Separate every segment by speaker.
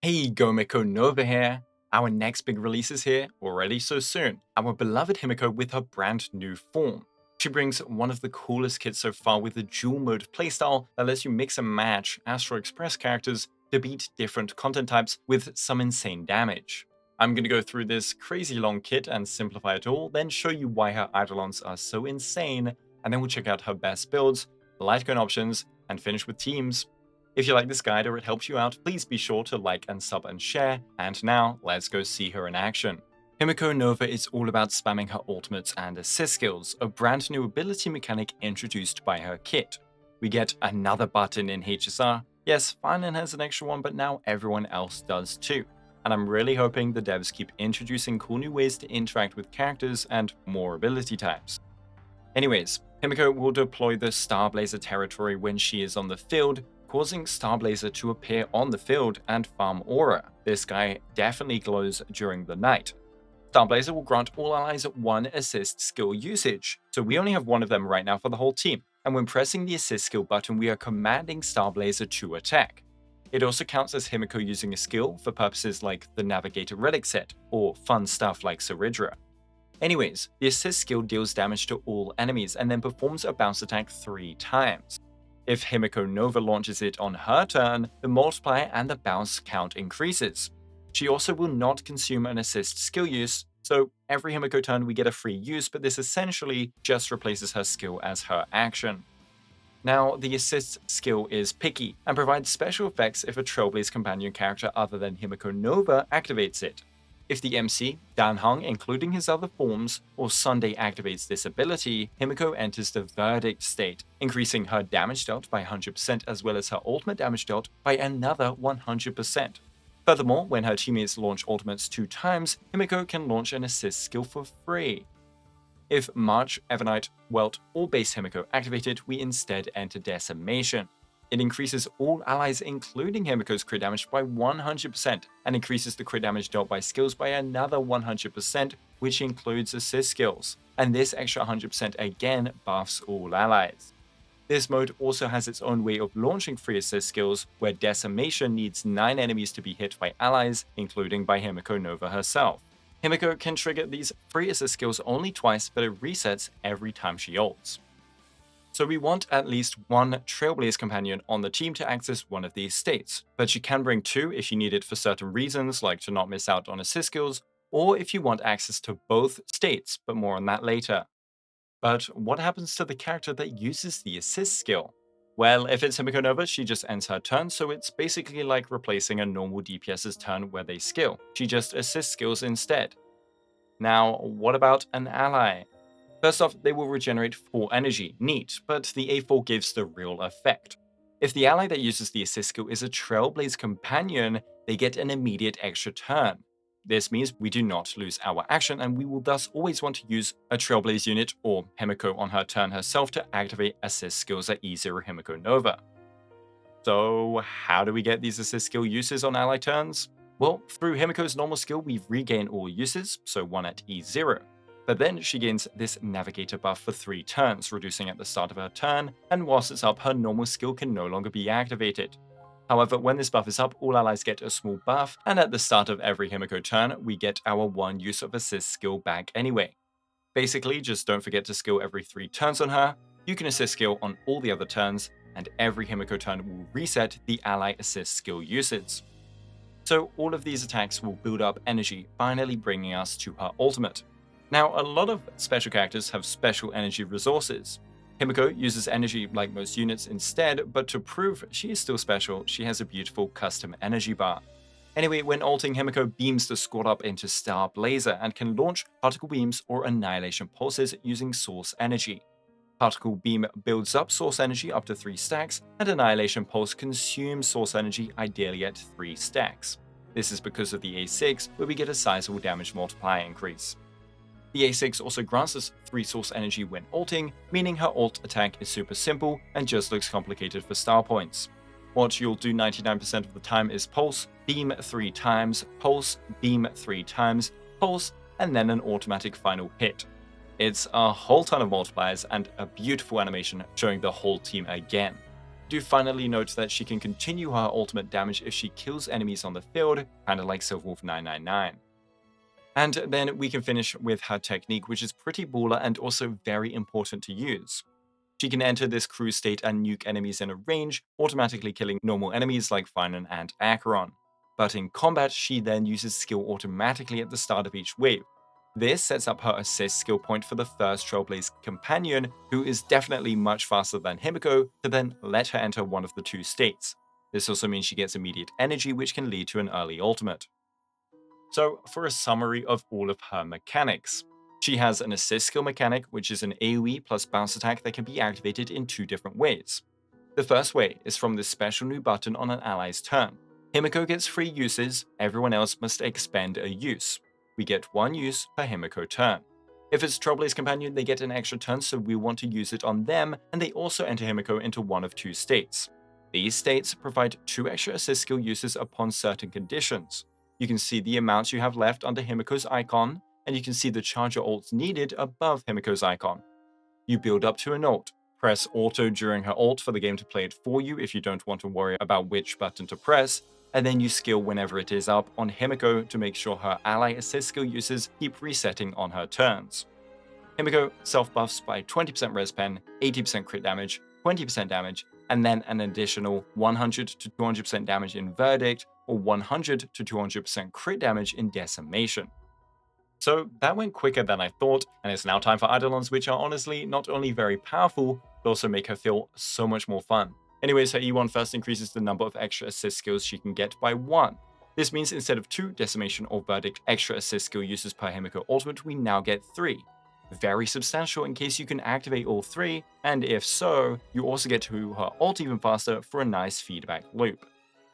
Speaker 1: Hey, Himeko Nova here. Our next big release is here, already so soon. Our beloved Himeko with her brand new form. She brings one of the coolest kits so far with a dual mode playstyle that lets you mix and match Astral Express characters to beat different content types with some insane damage. I'm going to go through this crazy long kit and simplify it all, then show you why her Eidolons are so insane, and then we'll check out her best builds, Litecoin options, and finish with teams. If you like this guide or it helps you out, please be sure to like and sub and share. And now, let's go see her in action. Himeko Nova is all about spamming her ultimates and assist skills, a brand new ability mechanic introduced by her kit. We get another button in HSR. Yes, Finan has an extra one, but now everyone else does too. And I'm really hoping the devs keep introducing cool new ways to interact with characters and more ability types. Anyways, Himeko will deploy the Starblazer territory when she is on the field, causing Starblazer to appear on the field and farm aura. This guy definitely glows during the night. Starblazer will grant all allies 1 assist skill usage, so we only have 1 of them right now for the whole team, and when pressing the assist skill button we are commanding Starblazer to attack. It also counts as Himeko using a skill for purposes like the Navigator Relic set, or fun stuff like Saridra. Anyways, the assist skill deals damage to all enemies and then performs a bounce attack 3 times. If Himeko Nova launches it on her turn, the multiplier and the bounce count increases. She also will not consume an assist skill use, so every Himeko turn we get a free use, but this essentially just replaces her skill as her action. Now, the assist skill is picky, and provides special effects if a Trailblaze companion character other than Himeko Nova activates it. If the MC, Danhong including his other forms, or Sunday activates this ability, Himeko enters the Verdict state, increasing her damage dealt by 100% as well as her ultimate damage dealt by another 100%. Furthermore, when her teammates launch ultimates 2 times, Himeko can launch an assist skill for free. If March, Evernight, Welt, or Base Himeko activated, we instead enter Decimation. It increases all allies including Himeko's crit damage by 100% and increases the crit damage dealt by skills by another 100%, which includes assist skills. And this extra 100% again buffs all allies. This mode also has its own way of launching free assist skills, where Decimation needs 9 enemies to be hit by allies, including by Himeko Nova herself. Himeko can trigger these free assist skills only twice, but it resets every time she ults. So we want at least 1 Trailblaze companion on the team to access one of these states, but you can bring 2 if you need it for certain reasons, like to not miss out on assist skills, or if you want access to both states, but more on that later. But what happens to the character that uses the assist skill? Well, if it's Himeko Nova, she just ends her turn, so it's basically like replacing a normal DPS's turn where they skill. She just assist skills instead. Now, what about an ally? First off, they will regenerate 4 energy, neat, but the A4 gives the real effect. If the ally that uses the assist skill is a Trailblaze companion, they get an immediate extra turn. This means we do not lose our action, and we will thus always want to use a Trailblaze unit or Himeko on her turn herself to activate assist skills at E0 Himeko Nova. So how do we get these assist skill uses on ally turns? Well, through Himeko's normal skill we regain all uses, so 1 at E0. But then she gains this Navigator buff for 3 turns, reducing at the start of her turn, and whilst it's up, her normal skill can no longer be activated. However, when this buff is up, all allies get a small buff, and at the start of every Himeko turn, we get our 1 use of assist skill back anyway. Basically, just don't forget to skill every 3 turns on her, you can assist skill on all the other turns, and every Himeko turn will reset the ally assist skill uses. So all of these attacks will build up energy, finally bringing us to her ultimate. Now, a lot of special characters have special energy resources. Himeko uses energy like most units instead, but to prove she is still special, she has a beautiful custom energy bar. Anyway, when ulting, Himeko beams the squad up into Starblazer and can launch particle beams or annihilation pulses using source energy. Particle beam builds up source energy up to 3 stacks, and annihilation pulse consumes source energy ideally at 3 stacks. This is because of the A6, where we get a sizable damage multiplier increase. The A6 also grants us 3 source energy when ulting, meaning her ult attack is super simple and just looks complicated for star points. What you'll do 99% of the time is pulse, beam 3 times, pulse, beam 3 times, pulse, and then an automatic final hit. It's a whole ton of multipliers and a beautiful animation showing the whole team again. Do finally note that she can continue her ultimate damage if she kills enemies on the field, kinda like Silverwolf 999. And then we can finish with her technique, which is pretty baller and also very important to use. She can enter this cruise state and nuke enemies in a range, automatically killing normal enemies like Finan and Acheron. But in combat, she then uses skill automatically at the start of each wave. This sets up her assist skill point for the first Trailblaze companion, who is definitely much faster than Himeko, to then let her enter one of the two states. This also means she gets immediate energy, which can lead to an early ultimate. So, for a summary of all of her mechanics. She has an assist skill mechanic, which is an AoE plus bounce attack that can be activated in two different ways. The first way is from this special new button on an ally's turn. Himeko gets 3 uses, everyone else must expend a use. We get 1 use per Himeko turn. If it's Trailblaze Companion, they get an extra turn, so we want to use it on them, and they also enter Himeko into one of 2 states. These states provide 2 extra assist skill uses upon certain conditions. You can see the amounts you have left under Himeko's icon, and you can see the charger ults needed above Himiko's icon. You build up to an ult. Press auto during her ult for the game to play it for you if you don't want to worry about which button to press, and then you skill whenever it is up on Himeko to make sure her ally assist skill uses keep resetting on her turns. Himeko self-buffs by 20% res pen, 80% crit damage, 20% damage, and then an additional 100 to 200% damage in Verdict, or 100 to 200% crit damage in Decimation. So that went quicker than I thought, and it's now time for Eidolons, which are honestly not only very powerful, but also make her feel so much more fun. Anyways, her E1 first increases the number of extra assist skills she can get by 1. This means instead of 2 Decimation or Verdict extra assist skill uses per Himeko ultimate, we now get 3. Very substantial in case you can activate all 3, and if so, you also get to her ult even faster for a nice feedback loop.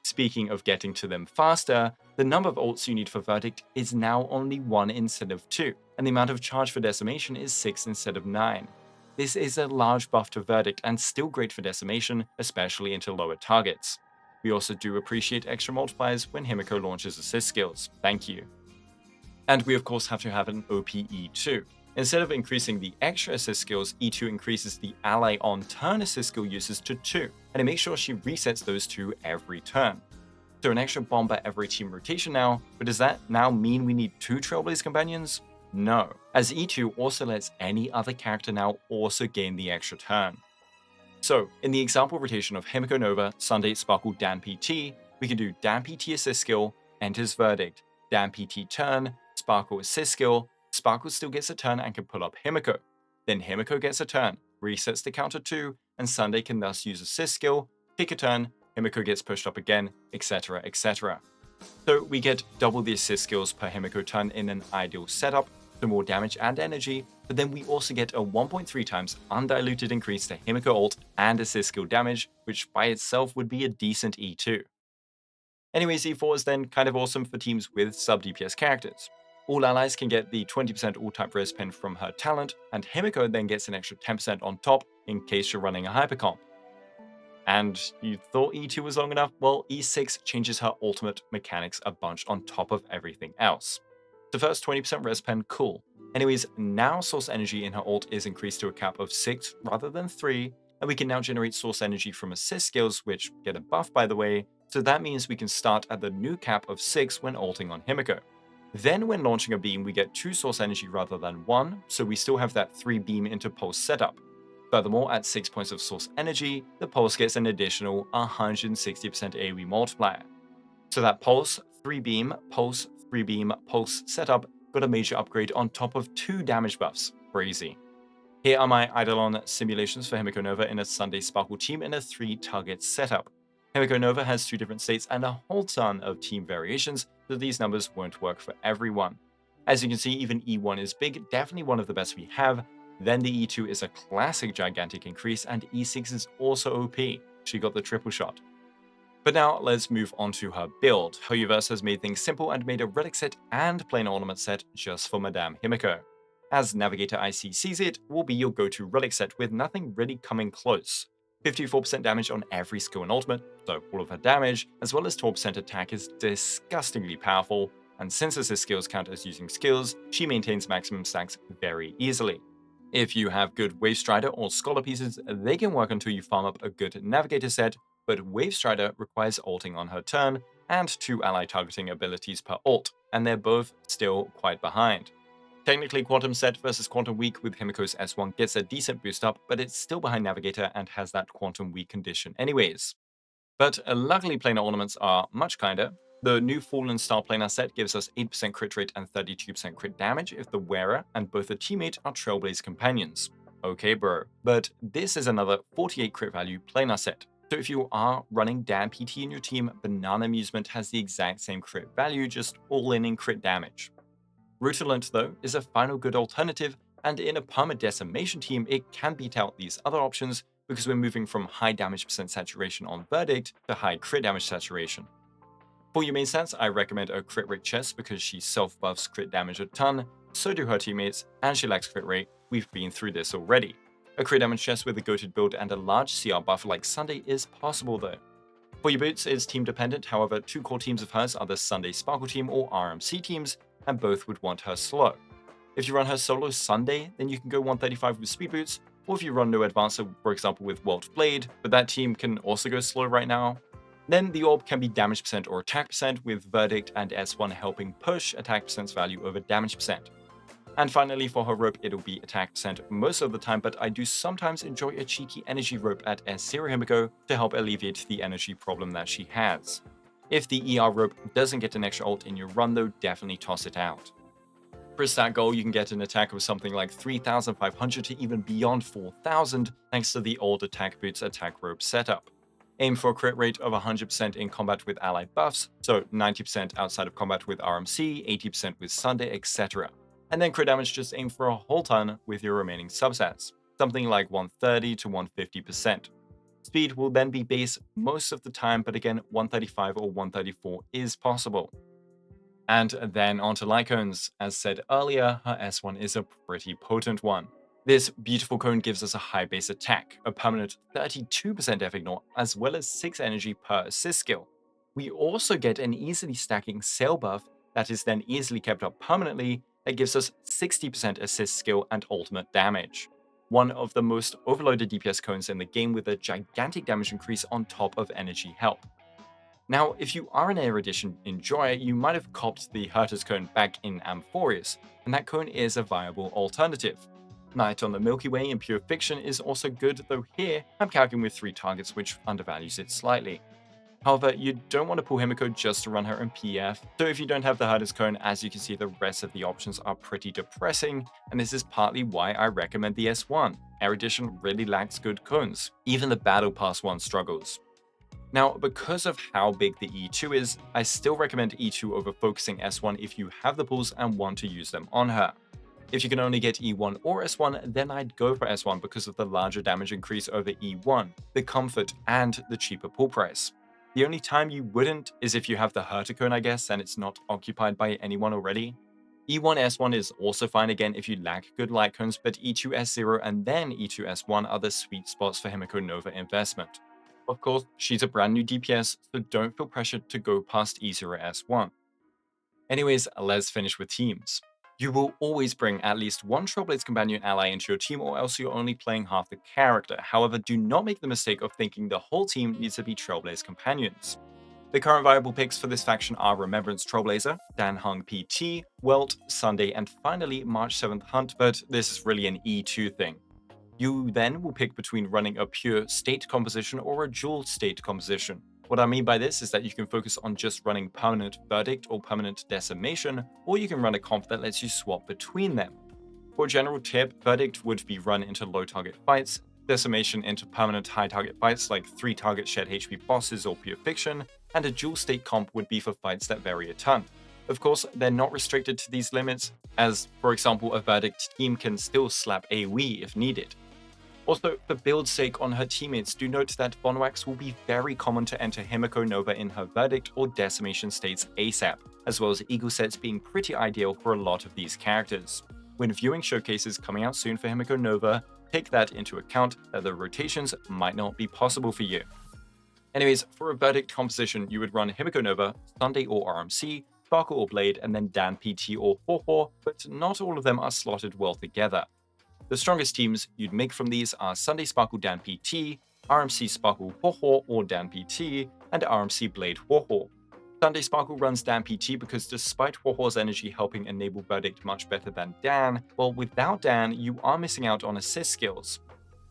Speaker 1: Speaking of getting to them faster, the number of ults you need for Verdict is now only 1 instead of 2, and the amount of charge for Decimation is 6 instead of 9. This is a large buff to Verdict and still great for Decimation, especially into lower targets. We also do appreciate extra multipliers when Himeko launches assist skills, thank you. And we of course have to have an OPE too. Instead of increasing the extra assist skills, E2 increases the ally on turn assist skill uses to 2, and it makes sure she resets those 2 every turn. So an extra bomber every team rotation now, but does that now mean we need 2 Trailblaze companions? No, as E2 also lets any other character now also gain the extra turn. So, in the example rotation of Himeko Nova, Sunday, Sparkle, Dan PT, we can do Dan PT assist skill, enters Verdict, Dan PT turn, Sparkle assist skill, Sparkle still gets a turn and can pull up Himeko. Then Himeko gets a turn, resets the counter 2, and Sunday can thus use assist skill, pick a turn, Himeko gets pushed up again, etc, etc. So we get double the assist skills per Himeko turn in an ideal setup, so more damage and energy, but then we also get a 1.3 times undiluted increase to Himeko ult and assist skill damage, which by itself would be a decent E2. Anyways, E4 is then kind of awesome for teams with sub-DPS characters. All allies can get the 20% all-type res pen from her talent, and Himeko then gets an extra 10% on top in case you're running a hypercomp. And you thought E2 was long enough? Well, E6 changes her ultimate mechanics a bunch on top of everything else. The first 20% res pen, cool. Anyways, now source energy in her ult is increased to a cap of 6 rather than 3, and we can now generate source energy from assist skills, which get a buff by the way, so that means we can start at the new cap of 6 when ulting on Himeko. Then when launching a beam, we get 2 source energy rather than 1, so we still have that 3 beam into pulse setup. Furthermore, at 6 points of source energy, the pulse gets an additional 160% AoE multiplier. So that pulse, 3 beam, pulse setup got a major upgrade on top of 2 damage buffs. Crazy. Here are my Eidolon simulations for Himeko Nova in a Sunday Sparkle team in a 3-target setup. Himeko Nova has 2 different states and a whole ton of team variations, so these numbers won't work for everyone. As you can see, even E1 is big, definitely one of the best we have. Then the E2 is a classic gigantic increase, and E6 is also OP. She got the triple shot. But now let's move on to her build. Hoyoverse has made things simple and made a relic set and plain ornament set just for Madame Himeko. As Navigator IC sees it, will be your go-to relic set with nothing really coming close. 54% damage on every skill and ultimate, so all of her damage, as well as 12% attack is disgustingly powerful, and since assist skills count as using skills, she maintains maximum stacks very easily. If you have good Wave Strider or Scholar pieces, they can work until you farm up a good Navigator set, but Wave Strider requires ulting on her turn and 2 ally targeting abilities per ult, and they're both still quite behind. Technically, Quantum Set versus Quantum Weak with Himeko's S1 gets a decent boost up, but it's still behind Navigator and has that Quantum Weak condition anyways. But luckily, planar ornaments are much kinder. The new Fallen Star planar set gives us 8% crit rate and 32% crit damage if the wearer and both the teammate are Trailblaze companions. Okay bro, but this is another 48 crit value planar set. So if you are running Dan PT in your team, Banana Amusement has the exact same crit value, just all in crit damage. Rutilant, though, is a final good alternative, and in a perma decimation team, it can beat out these other options because we're moving from high damage percent saturation on Verdict to high crit damage saturation. For your main stats, I recommend a crit rate chest because she self-buffs crit damage a ton, so do her teammates, and she lacks crit rate. We've been through this already. A crit damage chest with a goated build and a large CR buff like Sunday is possible though. For your boots, it's team dependent, however, 2 core teams of hers are the Sunday Sparkle team or RMC teams, and both would want her slow. If you run her solo Sunday, then you can go 135 with speed boots, or if you run no advancer, for example with Welt Blade, but that team can also go slow right now, then the orb can be damage percent or attack percent, with Verdict and S1 helping push attack percent's value over damage percent. And finally, for her rope, it'll be attack percent most of the time, but I do sometimes enjoy a cheeky energy rope at S0 Himeko to help alleviate the energy problem that she has. If the ER rope doesn't get an extra ult in your run though, definitely toss it out. For a stat goal, you can get an attack of something like 3,500 to even beyond 4,000 thanks to the old attack boots attack rope setup. Aim for a crit rate of 100% in combat with allied buffs, so 90% outside of combat with RMC, 80% with Sunday, etc. And then crit damage, just aim for a whole ton with your remaining substats, something like 130 to 150%. Speed will then be base most of the time, but again, 135 or 134 is possible. And then onto Lycones. As said earlier, her S1 is a pretty potent one. This beautiful cone gives us a high base attack, a permanent 32% F ignore, as well as 6 energy per assist skill. We also get an easily stacking sail buff that is then easily kept up permanently that gives us 60% assist skill and ultimate damage. One of the most overloaded DPS cones in the game with a gigantic damage increase on top of energy health. Now, if you are an Erudition enjoyer, you might have copped the Hurter's cone back in Amphorius, and that cone is a viable alternative. Night on the Milky Way in Pure Fiction is also good, though here I'm calculating with 3 targets, which undervalues it slightly. However, you don't want to pull Himeko just to run her in PF, so if you don't have the Hurter's cone, as you can see, the rest of the options are pretty depressing, and this is partly why I recommend the S1. Erudition really lacks good cones. Even the Battle Pass one struggles. Now, because of how big the E2 is, I still recommend E2 over focusing S1 if you have the pulls and want to use them on her. If you can only get E1 or S1, then I'd go for S1 because of the larger damage increase over E1, the comfort, and the cheaper pull price. The only time you wouldn't is if you have the Hurter cone, I guess, and it's not occupied by anyone already. E1 S1 is also fine again if you lack good light cones, but E2 S0 and then E2 S1 are the sweet spots for Himeko Nova investment. Of course, she's a brand new DPS, so don't feel pressured to go past E0 S1. Anyways, let's finish with teams. You will always bring at least one Trailblaze companion ally into your team, or else you're only playing half the character. However, do not make the mistake of thinking the whole team needs to be Trailblaze companions. The current viable picks for this faction are Remembrance Trailblazer, Dan Hung PT, Welt, Sunday, and finally March 7th Hunt, but this is really an E2 thing. You then will pick between running a pure state composition or a dual state composition. What I mean by this is that you can focus on just running permanent Verdict or permanent Decimation, or you can run a comp that lets you swap between them. For a general tip, Verdict would be run into low target fights, Decimation into permanent high target fights like 3 target shared HP bosses or Pure Fiction, and a dual state comp would be for fights that vary a ton. Of course, they're not restricted to these limits, as for example a Verdict team can still slap AoE if needed. Also, for build's sake on her teammates, do note that Bonwax will be very common to enter Himeko Nova in her Verdict or Decimation states ASAP, as well as Eagle sets being pretty ideal for a lot of these characters. When viewing showcases coming out soon for Himeko Nova, take that into account that the rotations might not be possible for you. Anyways, for a Verdict composition, you would run Himeko Nova, Sunday or RMC, Sparkle or Blade, and then Dan PT or Ho-Ho, but not all of them are slotted well together. The strongest teams you'd make from these are Sunday Sparkle Dan PT, RMC Sparkle Hoho or Dan PT, and RMC Blade Hoho. Sunday Sparkle runs Dan PT because despite Hoho's energy helping enable Verdict much better than Dan, well, without Dan, you are missing out on assist skills.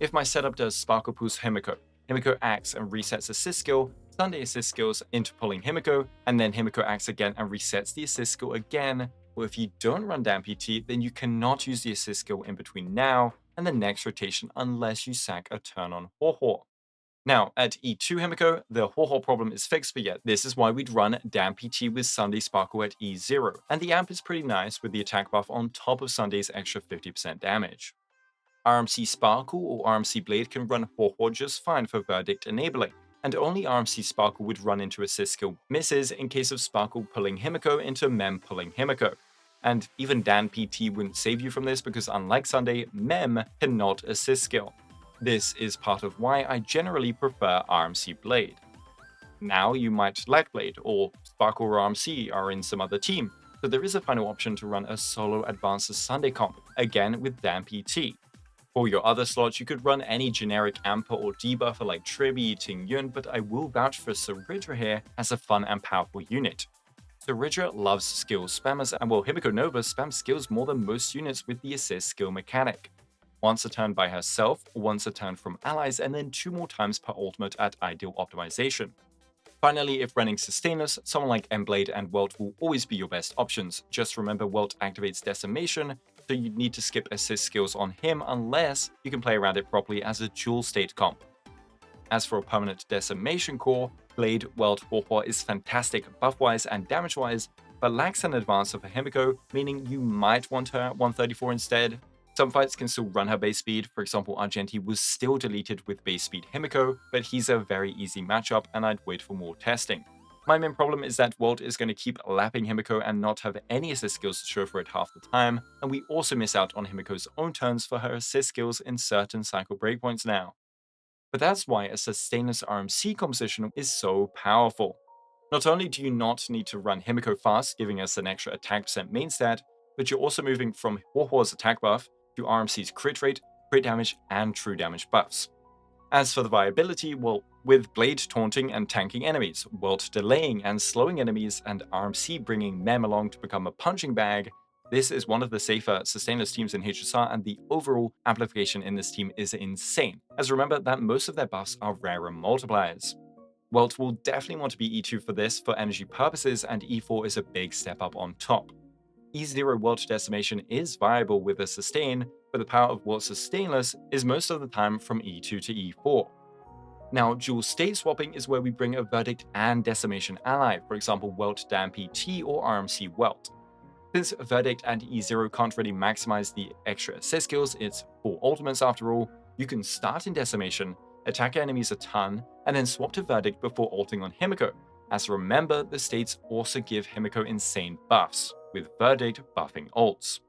Speaker 1: If my setup does Sparkle pulls Himeko, Himeko acts and resets assist skill, Sunday assist skills into pulling Himeko, and then Himeko acts again and resets the assist skill again, well, if you don't run Dan PT, then you cannot use the assist skill in between now and the next rotation unless you sack a turn on Hoho. Now, at E2 Himeko, the Hoho problem is fixed, but yet this is why we'd run Dan PT with Sunday Sparkle at E0, and the amp is pretty nice with the attack buff on top of Sunday's extra 50% damage. RMC Sparkle or RMC Blade can run Hoho just fine for Verdict enabling, and only RMC Sparkle would run into assist skill misses in case of Sparkle pulling Himeko into Mem pulling Himeko. And even Dan PT wouldn't save you from this because unlike Sunday, Mem cannot assist skill. This is part of why I generally prefer RMC Blade. Now you might lack Blade, or Sparkle or RMC are in some other team, so there is a final option to run a solo Advances Sunday comp, again with Dan PT. For your other slots, you could run any generic amper or debuffer like Tribi, Ting Yun, but I will vouch for Saridra here as a fun and powerful unit. Saridra loves skill spammers, and while Himeko Nova spams skills more than most units with the assist skill mechanic. Once a turn by herself, once a turn from allies, and then 2 more times per ultimate at ideal optimization. Finally, if running Sustainers, someone like M-Blade and Welt will always be your best options. Just remember Welt activates Decimation, so you'd need to skip assist skills on him unless you can play around it properly as a dual state comp. As for a permanent Decimation core, Blade Welt Hoho is fantastic buff-wise and damage-wise, but lacks an advancer for Himeko, meaning you might want her at 134 instead. Some fights can still run her base speed, for example Argenti was still deleted with base speed Himeko, but he's a very easy matchup and I'd wait for more testing. My main problem is that Welt is going to keep lapping Himeko and not have any assist skills to show for it half the time, and we also miss out on Himeko's own turns for her assist skills in certain cycle breakpoints now. But that's why a Sustainers RMC composition is so powerful. Not only do you not need to run Himeko fast, giving us an extra attack percent main stat, but you're also moving from Hoho's attack buff to RMC's crit rate, crit damage, and true damage buffs. As for the viability, well, with Blade taunting and tanking enemies, Welt delaying and slowing enemies, and RMC bringing Mem along to become a punching bag, this is one of the safer Sustainers teams in HSR, and the overall amplification in this team is insane, as remember that most of their buffs are rarer multipliers. Welt will definitely want to be E2 for this for energy purposes, and E4 is a big step up on top. E0 Welt Decimation is viable with a sustain, but the power of Welt Sustainless is most of the time from E2 to E4. Now, dual state swapping is where we bring a Verdict and Decimation ally, for example Welt Dan PT or RMC Welt. Since Verdict and E0 can't really maximize the extra assist skills, it's 4 ultimates after all, you can start in Decimation, attack enemies a ton, and then swap to Verdict before ulting on Himeko, as remember the states also give Himeko insane buffs, with Verdict buffing ults.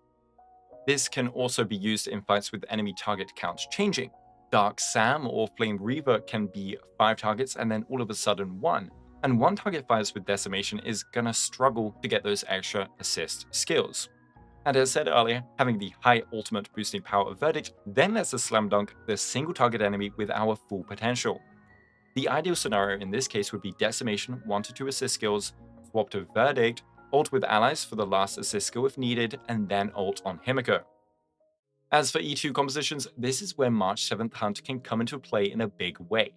Speaker 1: This can also be used in fights with enemy target counts changing. Dark Sam or Flame Reaver can be 5 targets and then all of a sudden 1, and 1 target fires with Decimation is gonna struggle to get those extra assist skills. And as said earlier, having the high ultimate boosting power of Verdict then lets us slam dunk the single target enemy with our full potential. The ideal scenario in this case would be Decimation 1 to 2 assist skills, swap to Verdict, ult with allies for the last assist skill if needed, and then ult on Himeko. As for E2 compositions, this is where March 7th Hunt can come into play in a big way.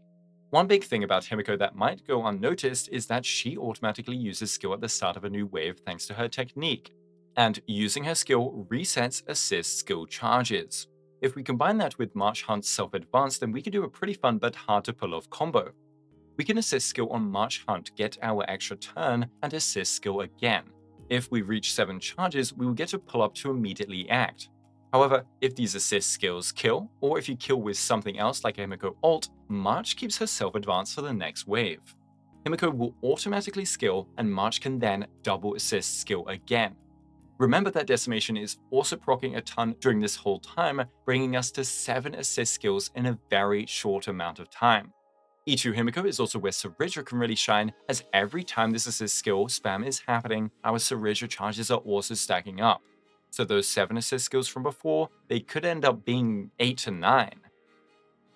Speaker 1: One big thing about Himeko that might go unnoticed is that she automatically uses skill at the start of a new wave thanks to her technique, and using her skill resets assist skill charges. If we combine that with March Hunt's self-advance, then we can do a pretty fun but hard to pull off combo. We can assist skill on March Hunt, get our extra turn, and assist skill again. If we reach 7 charges, we will get to pull up to immediately act. However, if these assist skills kill, or if you kill with something else like a Himeko ult, March keeps her self-advance for the next wave. Himeko will automatically skill, and March can then double assist skill again. Remember that Decimation is also proccing a ton during this whole time, bringing us to 7 assist skills in a very short amount of time. E2 Himeko is also where Saridra can really shine, as every time this assist skill spam is happening, our Saridra charges are also stacking up. So those 7 assist skills from before, they could end up being 8 to 9.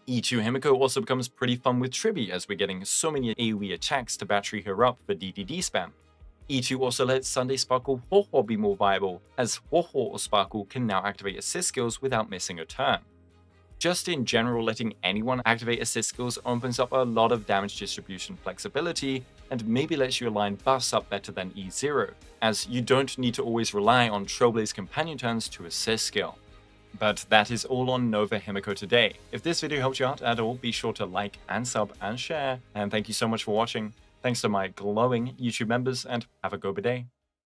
Speaker 1: E2 Himeko also becomes pretty fun with Tribi, as we're getting so many AoE attacks to battery her up for DDD spam. E2 also lets Sunday Sparkle Ho-Ho be more viable, as Ho-Ho or Sparkle can now activate assist skills without missing a turn. Just in general, letting anyone activate assist skills opens up a lot of damage distribution flexibility, and maybe lets you align buffs up better than E0, as you don't need to always rely on Trailblaze companion turns to assist skill. But that is all on Nova Himeko today. If this video helped you out at all, be sure to like and sub and share, and thank you so much for watching. Thanks to my glowing YouTube members, and have a Guoba day.